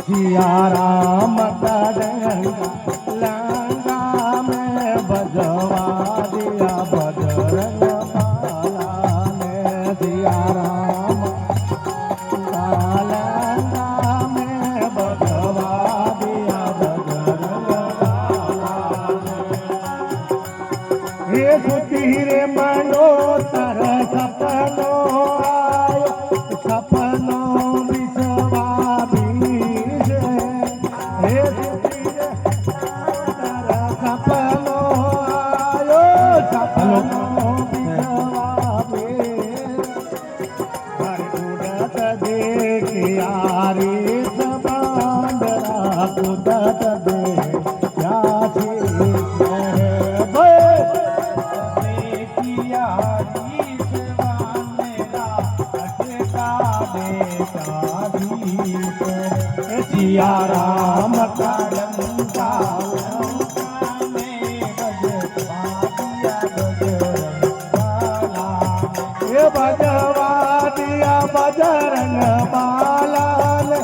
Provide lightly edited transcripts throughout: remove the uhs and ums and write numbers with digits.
सिया राम का डंका लंका में बजवा दिया बजरंग बाला ने। सिया राम का लंका में बजवा दिया बजरंग बाला ने। हे सुधीर मनो तर सपनो आयो सपनो सिया राम का डंका लंका में बजवा दिया बजरंग बाला ने। ये बजवा दिया बजरंग बाला ने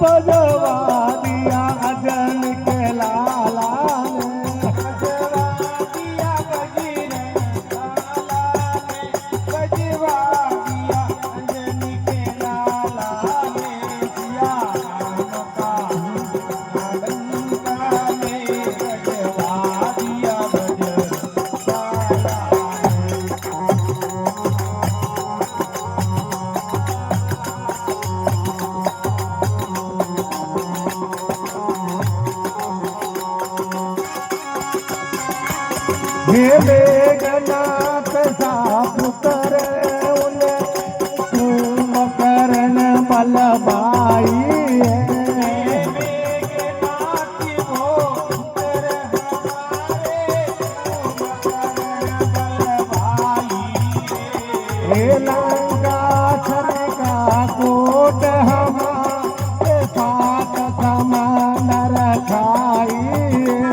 बजवा दिया अजन के लाला ने। बजवा दिया बजरंग बाला ने बजवा दिया अजन के लाला ने। सिया हे मेघनाथ सा पुत्र उन्हें तुम करण बलबाई है। मेघनाथ वो पुत्र हमारे तुम करण बलबाई है। हे लंका छन का कोट हमारे साथ समान रखाई है।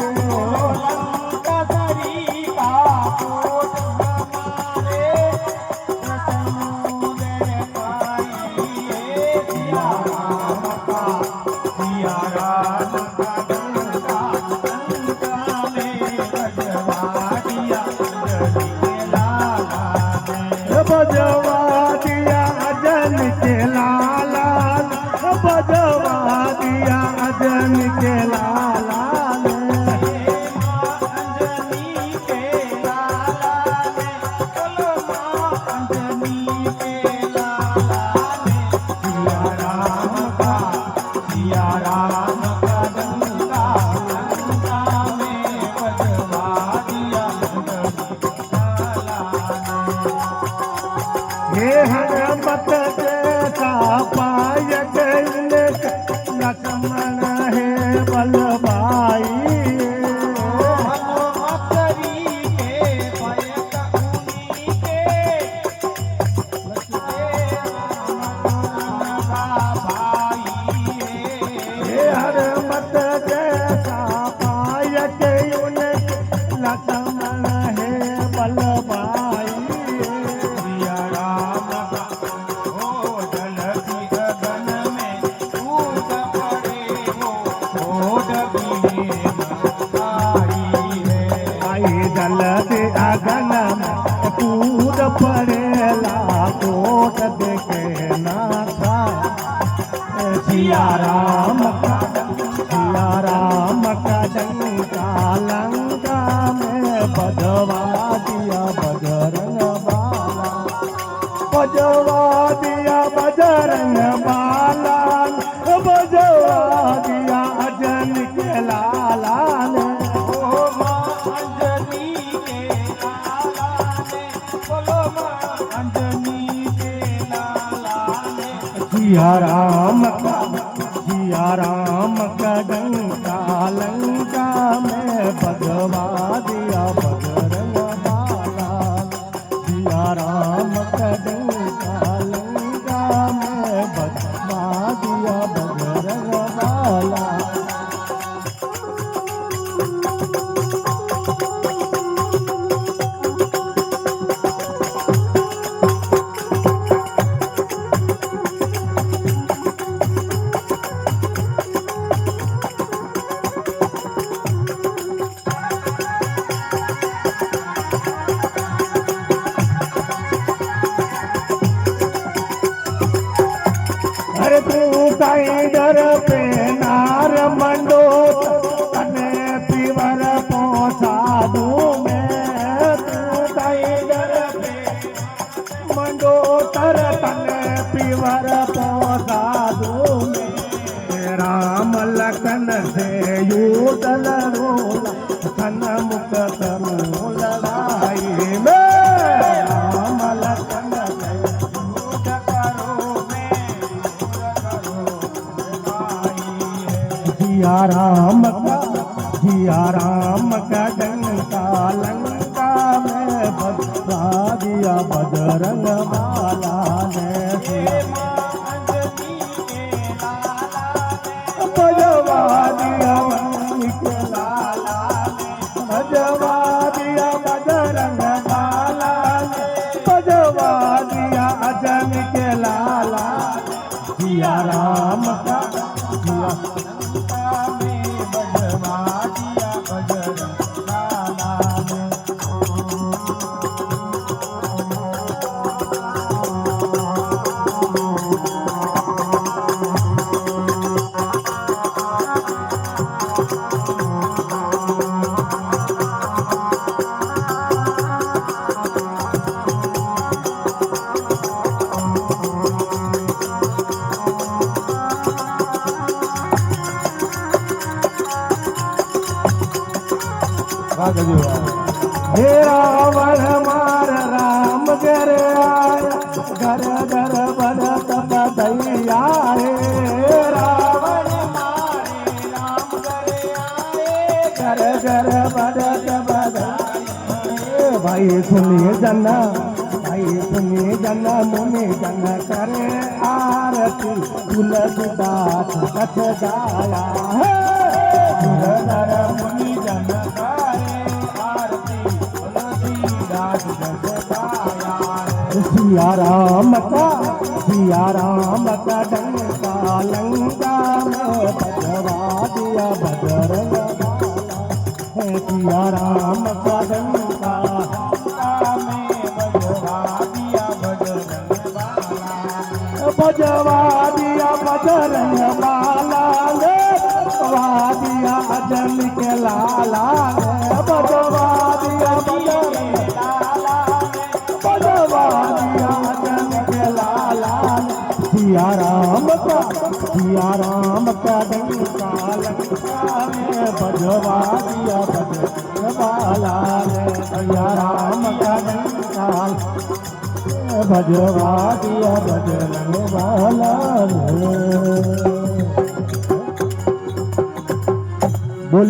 बजवा दिया अजन के लाला बजवा दिया अजन के लाला अंजनी के लाला ने। बोलो माँ अंजनी के लाला ने। सिया राम का डंका लंका में बजवा दिया बजरंग बाला ने। हे हनुमत जैसा पाय लक्ष्मण है बलबाई। हनुमत जैसा पाय लक्ष्मण है बलबाई। अगन में कूद पड़ेला कोट देखे ना था। सिया राम का डंका लंका में बजवा दिया बजरंग बाला। बजवा दिया बजरंग बाला बजवा दिया अजन के लाला ने। सिया राम का डंका लंका में बजवा दिया बजरंग बाला। सिया राम का डंका लंका में बजवा दिया बजरंग बाला। टाइडर पे नार मंडो तने पीवर पहुंचा दूं मैं टाइडर पे मंडो तर तने पीवर पहुंचा दूं मैं राम लखन से युदल रोला सन्मुख करूं लड़ाई में राम लखन से युद्ध करो जिया राम का डंका लंका में बजा दिया बजरंग बाला ने बजवा दिया वनी के लाला बजवा दिया बजरंग बाला ने बजवा दिया अजन के लाला जिया राम का जिया हे रावण मार राम घर आया घर घर बनत बधैया हे रावण मारे राम घर आए घर घर बनत बधैया भाई सुनिए जना मुनि जन करे आरती तुलसीदास कथ गाया मुनि जन सिया राम का डंका लंका में बजवा दिया बजरंग बाला सिया राम का डंका लंका में बजवा दिया बजरंग बाला बजवा दिया बजरंग बाला ने बजवा दिया अजन के लाला ने बजवा दिया बजरंग लाला बजवा दिया अजन के लाला सिया राम का डंका लंका में बजवा दिया बजरंग बाला ने सिया राम का डंका बजवा दिया बजरंग बाला ने